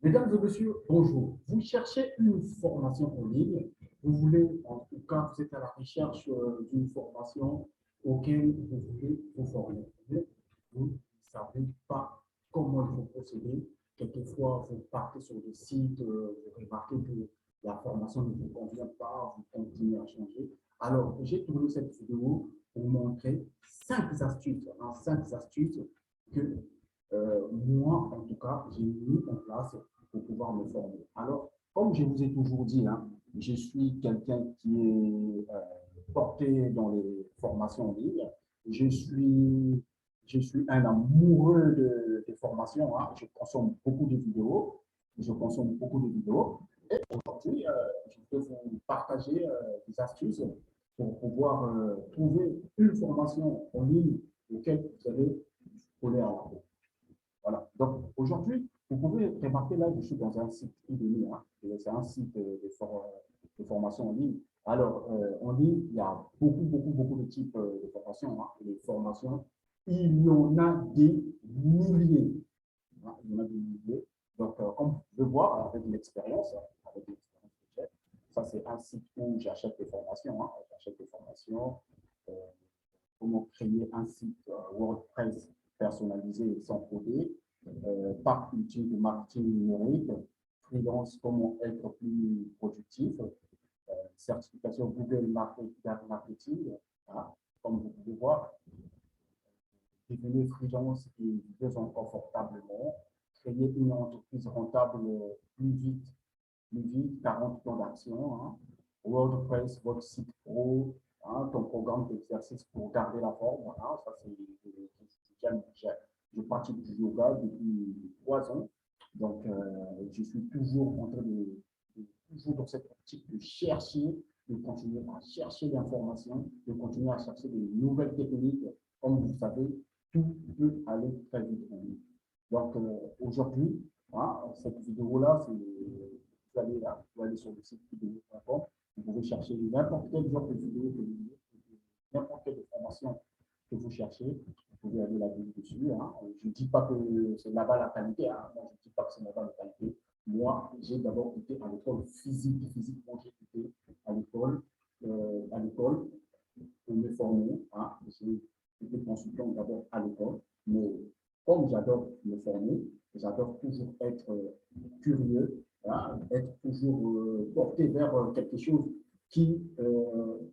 Mesdames et messieurs, bonjour. Vous cherchez une formation en ligne. Vous voulez, en tout cas, vous êtes à la recherche d'une formation auquel vous voulez vous former. Mais vous ne savez pas comment il faut procéder. Quelquefois, vous partez sur des sites, vous remarquez que la formation ne vous convient pas, vous continuez à changer. Alors, j'ai tourné cette vidéo pour montrer 5 astuces, hein, 5 astuces que moi, en tout cas, j'ai mis en place pour pouvoir me former. Alors, comme je vous ai toujours dit, hein, je suis quelqu'un qui est porté dans les formations en ligne. Je suis, je suis un amoureux des formations. Hein. Je consomme beaucoup de vidéos. Je consomme beaucoup de vidéos. Et aujourd'hui, je vais vous partager des astuces pour pouvoir trouver une formation en ligne auquel vous allez coller à la peau. Voilà. Donc, aujourd'hui, vous pouvez remarquer là, je suis dans un site Udemy, hein. C'est un site de formation en ligne. Alors, en ligne, il y a beaucoup de types de formations. Hein. Les formations, il y en a des milliers. Hein. Il y en a des milliers. Donc, comme vous pouvez voir avec l'expérience que j'ai, ça, c'est un site où j'achète des formations. Hein. J'achète des formations. Euh, Comment créer un site WordPress personnalisé sans coder, par outil de marketing numérique, freelance, comment être plus productif, certification Google Marketing, hein, comme vous pouvez voir, devenir freelance et vivre confortablement, créer une entreprise rentable plus vite, 40 plans d'action, hein, WordPress, votre site pro, hein, ton programme d'exercice pour garder la forme, hein, ça c'est, je pratique du yoga depuis 3 ans, donc je suis toujours en train toujours dans cette optique de chercher, de continuer à chercher l'information, de continuer à chercher des nouvelles techniques. Comme vous savez, tout peut aller très vite en ligne. Donc aujourd'hui, hein, cette vidéo-là, vous allez sur le site vidéo.com, vous pouvez chercher n'importe quel genre de vidéo que vous voulez, n'importe quelle formation que vous cherchez, vous pouvez aller la vue dessus. Hein. Je ne dis pas que c'est là-bas la qualité, hein. Moi, je ne dis pas que c'est là-bas la qualité. Moi, j'ai d'abord été à l'école physique. Physiquement, j'ai été à l'école pour me former. Hein. J'ai été consultant d'abord à l'école, mais comme j'adore me former, j'adore toujours être curieux, hein, être toujours porté vers quelque chose qui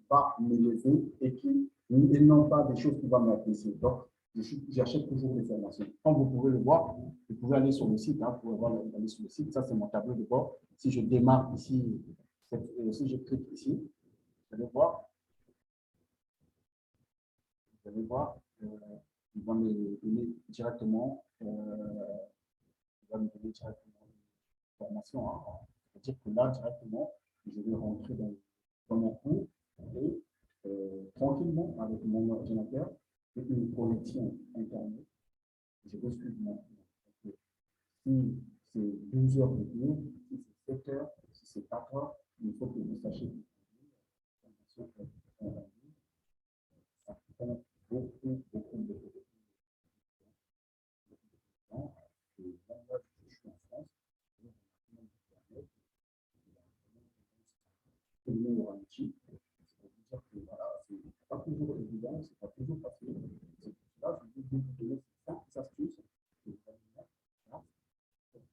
va m'élever et non pas des choses qui vont m'apprécier. Donc, j'achète toujours des formations. Comme vous pouvez le voir, vous pouvez aller sur le site, hein, vous pouvez aller sur le site. Ça, c'est mon tableau de bord. Si je démarre ici, si je clique ici, vous allez voir, vous allez voir, ils vont me donner directement, ils vont me donner directement une formation. Hein. C'est-à-dire que là, directement, je vais rentrer dans mon cours et tranquillement, avec mon ordinateur et une connexion Internet, je vais suivre mon cours. Si c'est 12 heures de cours, si c'est 7 heures, si c'est 4 heures, il faut que vous sachiez que ça prend beaucoup de temps. Et moi, je suis en France, tout le monde aura un chip. C'est pour dire que voilà, c'est pas toujours évident, c'est pas toujours facile. C'est pour cela que je vais vous donner 5 astuces que vous allez mettre en place pour que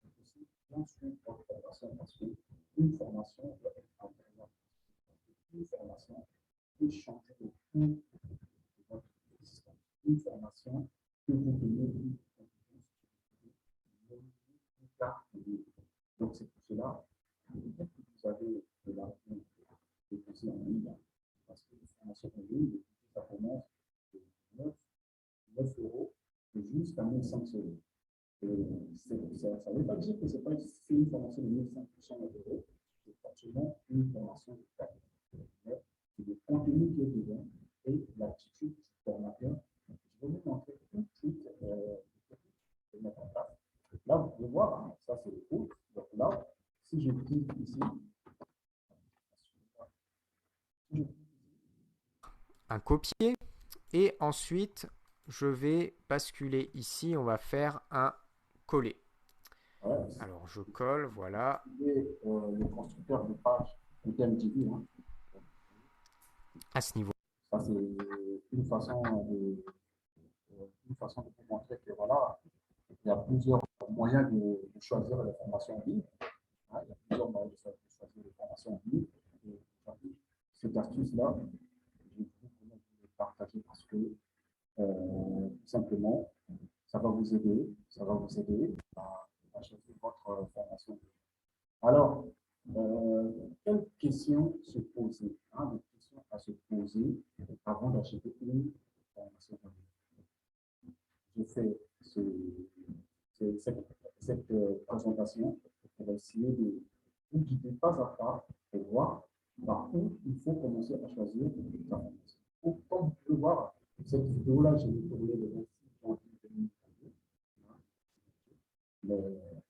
vous puissiez bien suivre votre formation parce qu'une formation doit être intéressante. Une formation peut changer le cours de votre existence. Une formation peut vous donner une compétence plus tard. Donc c'est pour cela que vous avez de l'argent dépenser en ligne parce que les formations en ligne, ça commence de 9 euros jusqu'à 1500 euros. Ça ne veut pas dire que c'est une formation de 1500 euros, c'est forcément une formation de qualité. Mais c'est le contenu qui est dedans et l'attitude du formateur. Je vais vous montrer tout de suite de mettre en place. Là, vous pouvez voir, hein, ça c'est le cours. Donc là, si je clique ici, Un copier et ensuite je vais basculer ici, on va faire un coller. Ouais, Alors, je colle, voilà, c'est le constructeur de page de TMTV. Hein. à ce niveau. Ça, c'est une façon de vous montrer que voilà, il y a plusieurs moyens de choisir les formations en ligne. Hein. Il y a plusieurs moyens de choisir les formations en ligne. Et cette astuce-là, je vais vous partager parce que tout simplement, ça va vous aider à choisir votre formation. Alors, quelles questions se poser, hein, des questions à se poser avant d'acheter une formation en ligne. Je fais cette présentation pour essayer de vous guider pas à pas pour voir par où il faut commencer à choisir sa formation. Comme vous pouvez voir, cette vidéo-là, j'ai tourné le 26 janvier 2022. Mais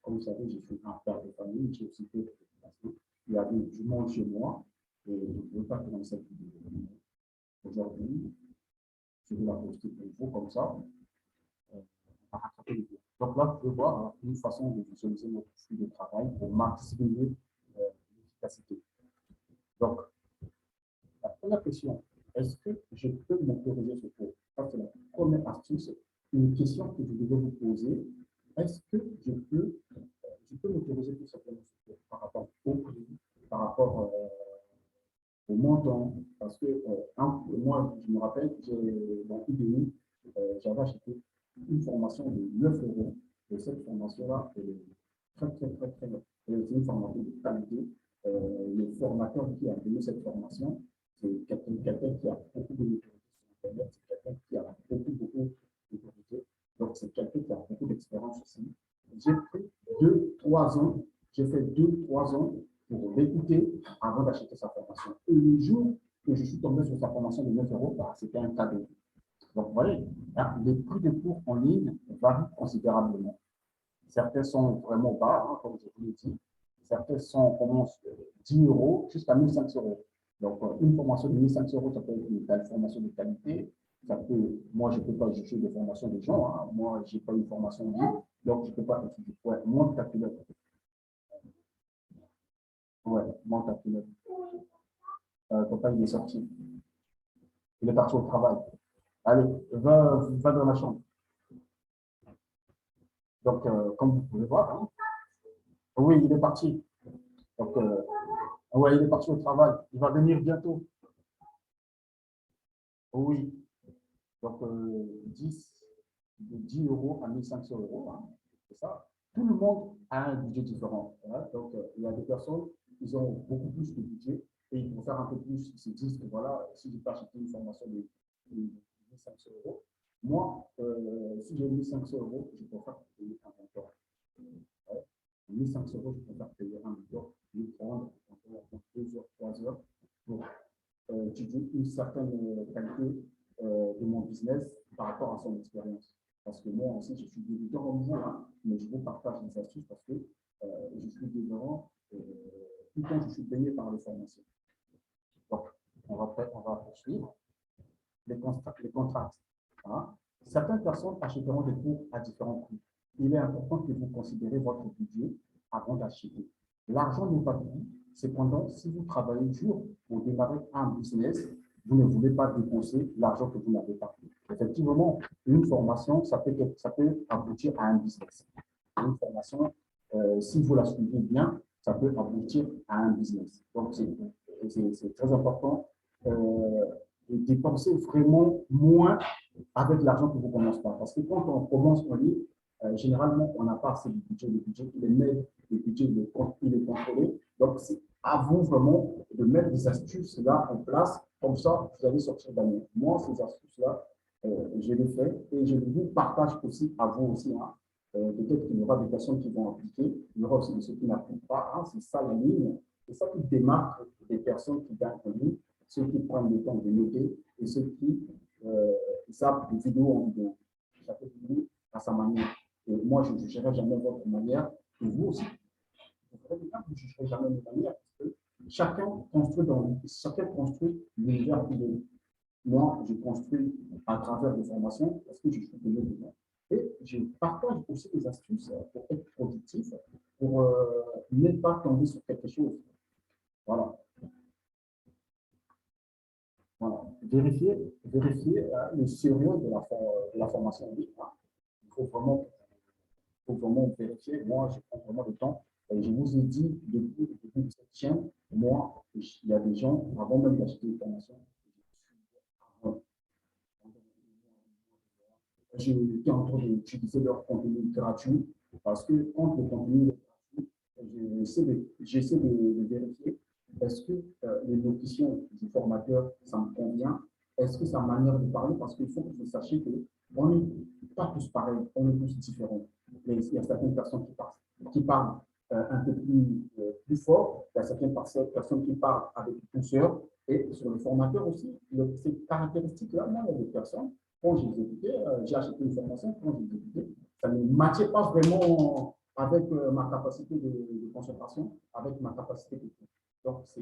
comme vous savez, je suis un père de famille, j'ai aussi fait il y a du monde chez moi et je ne veux pas tourner cette vidéo. Aujourd'hui, je vais la poster pour vous comme ça. Donc là, vous pouvez voir une façon de visualiser notre flux de travail pour maximiser l'efficacité. Donc, la première question, est-ce que je peux m'autoriser ce cours? Ça, c'est la première astuce. Une question que vous devez vous poser. Est-ce que je peux m'autoriser tout simplement ce cours par rapport au prix, par rapport au montant? Parce que moi, je me rappelle, dans UDI, j'avais acheté une formation de 9 euros. Et cette formation-là, elle est très bonne. C'est une formation de qualité. Le formateur qui a donné cette formation, c'est quelqu'un qui a beaucoup de notoriété sur Internet, c'est quelqu'un qui a beaucoup de notoriété. Donc, c'est quelqu'un qui a beaucoup d'expérience aussi. J'ai pris 2-3 ans, j'ai fait 2-3 ans pour l'écouter avant d'acheter sa formation. Et le jour que je suis tombé sur sa formation de 9 euros, bah, c'était un cadeau. Donc, vous voyez, hein, les prix des cours en ligne varient considérablement. Certains sont vraiment bas, hein, comme je vous l'ai dit. Certains commencent de 10 euros jusqu'à 1500 euros. Donc, une formation de 1500 euros, ça peut être une formation de qualité. Moi, je ne peux pas juger des formations des gens. Hein. Moi, je n'ai pas une formation en ligne, donc je ne peux pas étudier. Ouais, mon calculateur. Ouais, mon calculateur. Papa, il est sorti. Il est parti au travail. Allez, va dans la chambre. Donc, comme vous pouvez voir, hein, oui, il est parti. Donc, ouais, il est parti au travail. Il va venir bientôt. Oui. Donc, 10 euros à 1500 euros. Hein, c'est ça. Tout le monde a un budget différent. Hein, donc, il y a des personnes, ils ont beaucoup plus de budget et ils vont faire un peu plus. Ils se disent que voilà, si je peux acheter une formation de 1500 euros, moi, si j'ai 1500 euros, je peux faire payer un mentor. Ouais. 1500 euros, je peux faire payer un mentor. Je vais prendre 2 heures, 3 heures pour étudier une certaine qualité de mon business par rapport à son expérience. Parce que moi aussi, je suis débutant comme vous, hein, mais je vous partage des astuces parce que je suis débutant, tout le temps, je suis baigné par les formations. Donc, on va poursuivre les contrats. Hein. Certaines personnes achèteront des cours à différents prix. Il est important que vous considérez votre budget avant d'acheter. L'argent n'est pas tout. Cependant, si vous travaillez dur pour démarrer un business, vous ne voulez pas dépenser l'argent que vous n'avez pas. Effectivement, une formation, ça peut aboutir à un business. Une formation, si vous la suivez bien, ça peut aboutir à un business. Donc, c'est très important de dépenser vraiment moins avec l'argent que vous ne commencez pas. Parce que quand on commence en ligne, généralement, on n'a pas assez de budget. Le budget, il est maigre, le budget, il est contrôlé. Donc, c'est à vous vraiment de mettre des astuces là en place. Comme ça, vous allez sortir d'année. Moi, ces astuces-là, je les fais et je vous partage aussi à vous aussi. Hein. Peut-être qu'il y aura des personnes qui vont appliquer, il y aura aussi ceux qui n'appliquent pas. Hein. C'est ça la ligne. C'est ça qui démarque des personnes qui gagnent en ligne, ceux qui prennent le temps de noter et ceux qui zappent de vidéo en vidéo. Chaque vidéo à sa manière. Et moi, je ne jugerai jamais votre manière. Et vous aussi, vous ne jugerez jamais votre manière. Parce que chacun construit l'univers qu'il est. Moi, je construis à travers des formations parce que je suis payé dedans. Et je partage aussi des astuces pour être productif, pour ne pas tomber sur quelque chose. Voilà. Voilà. Vérifier le sérieux de la formation en ligne. Il faut vraiment vérifier. Moi, je prends vraiment le temps. Et je vous ai dit, depuis le début de cette chaîne, moi, il y a des gens, avant même d'acheter une formation, j'étais en train d'utiliser leur contenu gratuit parce que quand le contenu est gratuit, j'essaie de vérifier est-ce que les locutions du formateur, ça me convient? Est-ce que sa manière de parler? Parce qu'il faut que vous sachiez qu'on n'est pas tous pareils, on est tous différents. Il y a certaines personnes qui parlent un peu plus fort, il y a certaines personnes qui parlent avec douceur, et sur le formateur aussi, ces caractéristiques-là, même des personnes, quand j'ai exécuté, j'ai acheté une formation, quand j'ai exécuté, ça ne matchait pas vraiment avec ma capacité de concentration, avec ma capacité de tout. Donc, c'est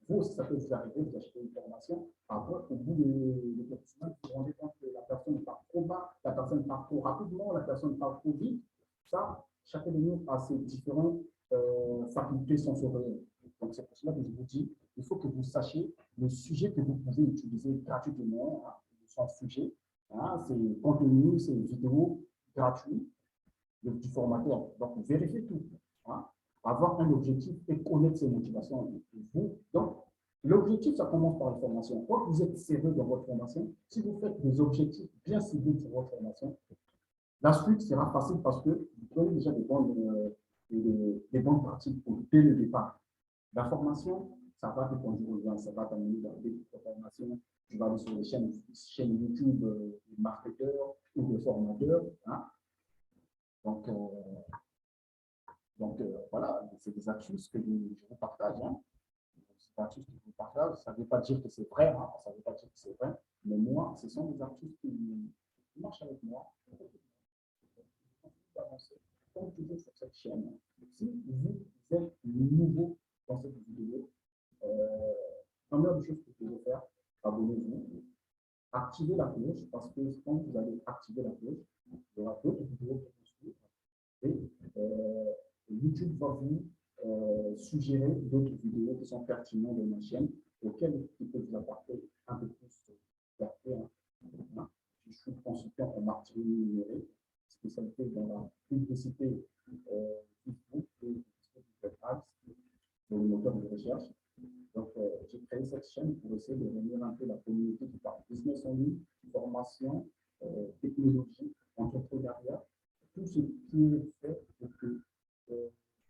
vous, si ça peut vous arriver, vous achetez une formation, après, au bout de quelques semaines, vous vous rendez compte que la personne parle trop bas, la personne parle trop rapidement, la personne parle trop vite. Ça, chacun de nous a ses différentes facultés sensorielles. Donc, c'est pour cela que je vous dis, il faut que vous sachiez le sujet que vous pouvez utiliser gratuitement, son sujet. C'est contenu, c'est vidéo gratuit du formateur. Donc, vérifiez tout. Avoir un objectif et connaître ses motivations. Donc, l'objectif, ça commence par la formation. Quand vous êtes sérieux dans votre formation, si vous faites des objectifs bien ciblés pour votre formation, la suite sera facile parce que vous prenez déjà des bonnes pratiques dès le départ. La formation, ça va te conduire aux gens, ça va t'amener dans des formations. Tu vas aller sur les chaînes YouTube de marketeurs ou de formateurs. Donc, voilà, c'est des astuces que je vous partage. C'est des astuces que je vous partage. Ça ne veut pas dire que c'est vrai, ça ne veut pas dire que c'est vrai, mais moi, ce sont des astuces qui marchent avec moi. Comme toujours sur cette chaîne, si vous êtes nouveau dans cette vidéo, première des choses que vous pouvez faire, abonnez-vous, activez la cloche, parce que quand vous allez activer la cloche, il y aura d'autres vidéos qui vont suivre. Et YouTube va vous suggérer d'autres vidéos qui sont pertinentes de ma chaîne, auxquelles il peut vous apporter un peu plus de clarté. Je suis consultant en marketing numérique, spécialité dans la publicité Facebook et Google Ads, dans le moteur de recherche. Donc, j'ai créé cette chaîne pour essayer de réunir un peu la communauté qui parle business en ligne, formation, technologie, entrepreneuriat, tout ce qui est fait pour que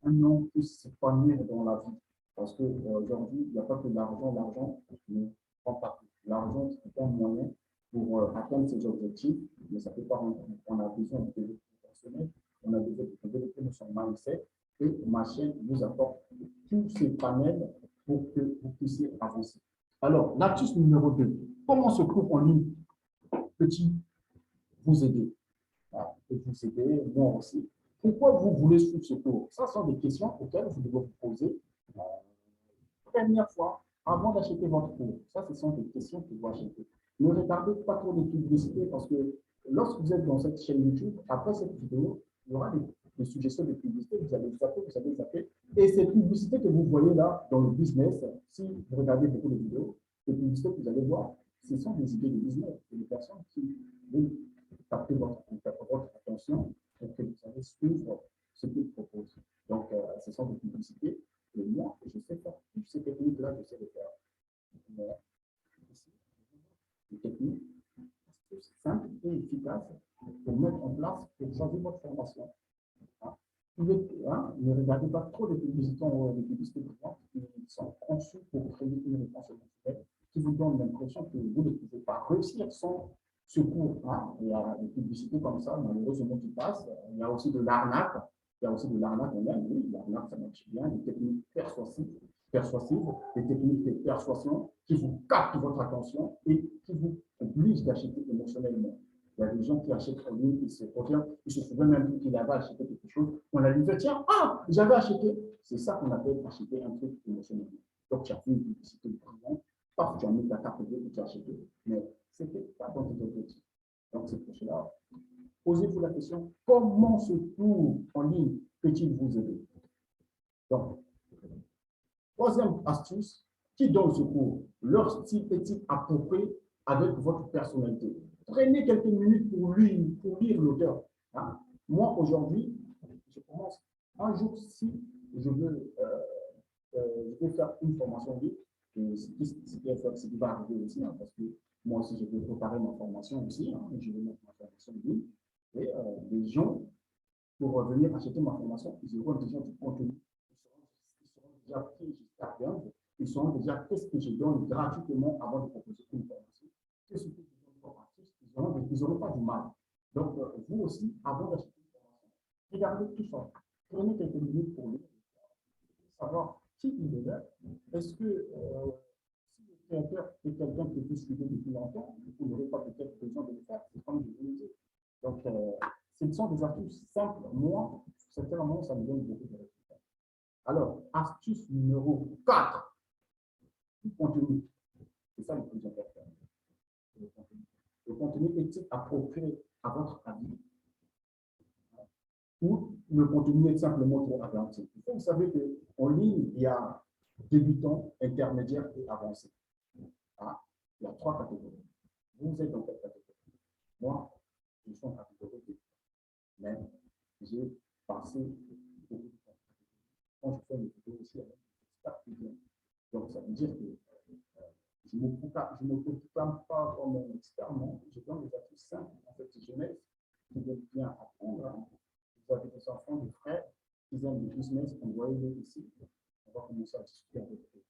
un homme puisse s'épanouir dans la vie. Parce qu'aujourd'hui, il n'y a pas que l'argent. L'argent ne prend pas tout. L'argent, c'est un moyen pour atteindre ses objectifs, mais ça ne peut pas rendre. On a besoin de développer personnel, on a besoin de développer son mindset, et ma chaîne vous apporte tous ces panels pour que vous puissiez avancer. Alors, l'astuce numéro 2, comment ce cours en ligne peut-il vous aider? Peut vous aider, moi aussi. Pourquoi vous voulez suivre ce cours? Ça sont des questions auxquelles vous devez vous poser première fois avant d'acheter votre cours. Ça, ce sont des questions que vous achetez. Ne regardez pas trop de publicités parce que lorsque vous êtes dans cette chaîne YouTube, après cette vidéo, il y aura des suggestions de publicités, vous allez zapper. Et ces publicités que vous voyez là dans le business, si vous regardez beaucoup de vidéos, les publicités que vous allez voir, ce sont des idées de business. C'est des personnes qui veulent capter votre attention pour que vous allez suivre ce qu'ils proposent. Donc, ce sont des publicités. Et moi, je sais faire toutes ces techniques-là, je sais les faire. Mais ici, des techniques simples et efficaces pour mettre en place pour changer votre formation. Ne regardez pas trop les publicités qui sont conçues pour créer une réponse émotionnelle qui vous donne l'impression que vous ne pouvez pas réussir sans secours. Il y a des publicités comme ça, malheureusement, qui passent. Il y a aussi de l'arnaque. Il y a aussi de l'arnaque même. Oui, l'arnaque, ça marche bien. Des techniques persuasives, des techniques de persuasion qui vous captent votre attention et qui vous obligent d'acheter émotionnellement. Il y a des gens qui achètent en ligne, ils se reviennent, ils se souviennent même plus qu'il avait acheté quelque chose. On a dit, tiens, j'avais acheté. C'est ça qu'on appelle acheter un truc émotionnellement. Donc, tu as fait une publicité brillante, paf, tu as mis ta carte bleue et tu as acheté. Mais ce n'était pas dans tes objectifs. Donc, c'est pour cela, posez-vous la question, comment ce cours en ligne peut-il vous aider? Donc, troisième astuce, qui donne ce cours? Leur style est-il approprié avec votre personnalité? Prenez quelques minutes pour lire l'auteur. Hein? Moi, aujourd'hui, je commence un jour si je veux faire une formation en ligne, ce qui va arriver aussi, hein, parce que moi aussi, je vais préparer ma formation aussi, hein, je vais mettre ma formation en ligne, et les gens, pour venir acheter ma formation, ils auront déjà du contenu, ils seront déjà pris jusqu'à bien, ils sauront déjà qu'est-ce que je donne gratuitement avant de proposer une formation. Qu'est-ce que je donne gratuitement, ils n'auront pas du mal. Donc, vous aussi, avant d'acheter une formation, regardez tout ça. Prenez quelques minutes pour lire, savoir qui il est là. Est-ce que si le créateur est quelqu'un que vous suivez depuis longtemps, vous n'aurez pas peut-être besoin de le faire, c'est comme je vous le disais. Donc, ce sont des astuces simples. Moi, certainement, ça me donne beaucoup de résultats. Alors, astuce numéro 4, le contenu. C'est ça le plus important. Le contenu. Le contenu est-il approprié à votre avis? Ou le contenu est simplement trop avancé? Vous savez qu'en ligne, il y a débutants, intermédiaires et avancés. Ah, il y a 3 catégories. Vous êtes dans quelle catégorie? Moi, je suis en catégorie débutant. Mais j'ai passé beaucoup de temps. Quand je fais mes vidéos aussi avec des experts. Donc, ça veut dire que je ne me proclame pas comme un expert, non. Je donne des astuces simples. En fait, je jeunesse qui veulent bien apprendre. Hein. Vous avez des enfants, des frères, qui aiment le business, envoyez-les ici. On va commencer à discuter avec eux.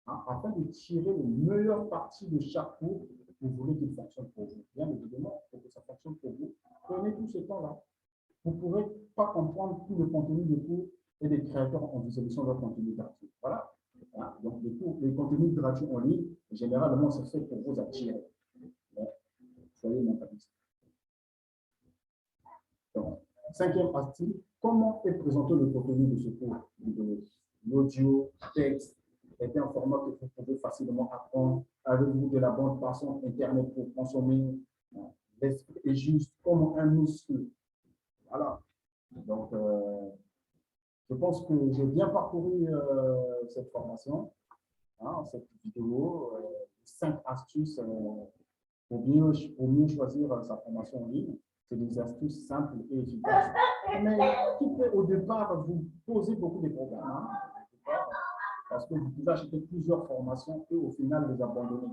Hein, afin de tirer le meilleur parti de chaque cours, vous voulez qu'il fonctionne pour vous. Bien évidemment, pour que ça fonctionne pour vous, prenez tout ce temps-là. Vous ne pourrez pas comprendre tout le contenu des cours et des créateurs en visualisant leur contenu gratuit. Voilà. Hein, donc, les contenus gratuits en ligne, généralement, c'est fait pour vous attirer. Mais, soyez mentaliste. Donc, 5e astuce, comment est présenté le contenu de ce cours? L'audio, texte, est un format que vous pouvez facilement apprendre. Avez-vous de la bande passante Internet pour consommer? L'esprit est juste comme un muscle. Voilà. Donc, je pense que j'ai bien parcouru cette formation, hein, cette vidéo, 5 astuces pour mieux choisir sa formation en ligne. C'est des astuces simples et efficaces, mais qui peut au départ vous poser beaucoup de problèmes. Hein, parce que vous pouvez acheter plusieurs formations et au final les abandonner.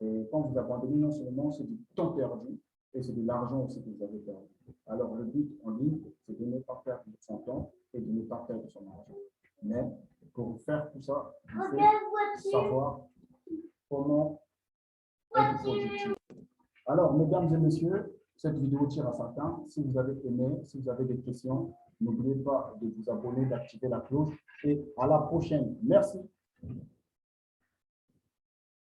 Et quand vous abandonnez, non seulement c'est du temps perdu, et c'est de l'argent aussi que vous avez perdu. Alors le but en ligne, c'est de ne pas perdre son temps et de ne pas perdre son argent. Mais pour faire tout ça, il faut savoir comment être productif. Alors, mesdames et messieurs, cette vidéo tire à sa fin. Si vous avez aimé, si vous avez des questions, n'oubliez pas de vous abonner, d'activer la cloche et à la prochaine. Merci.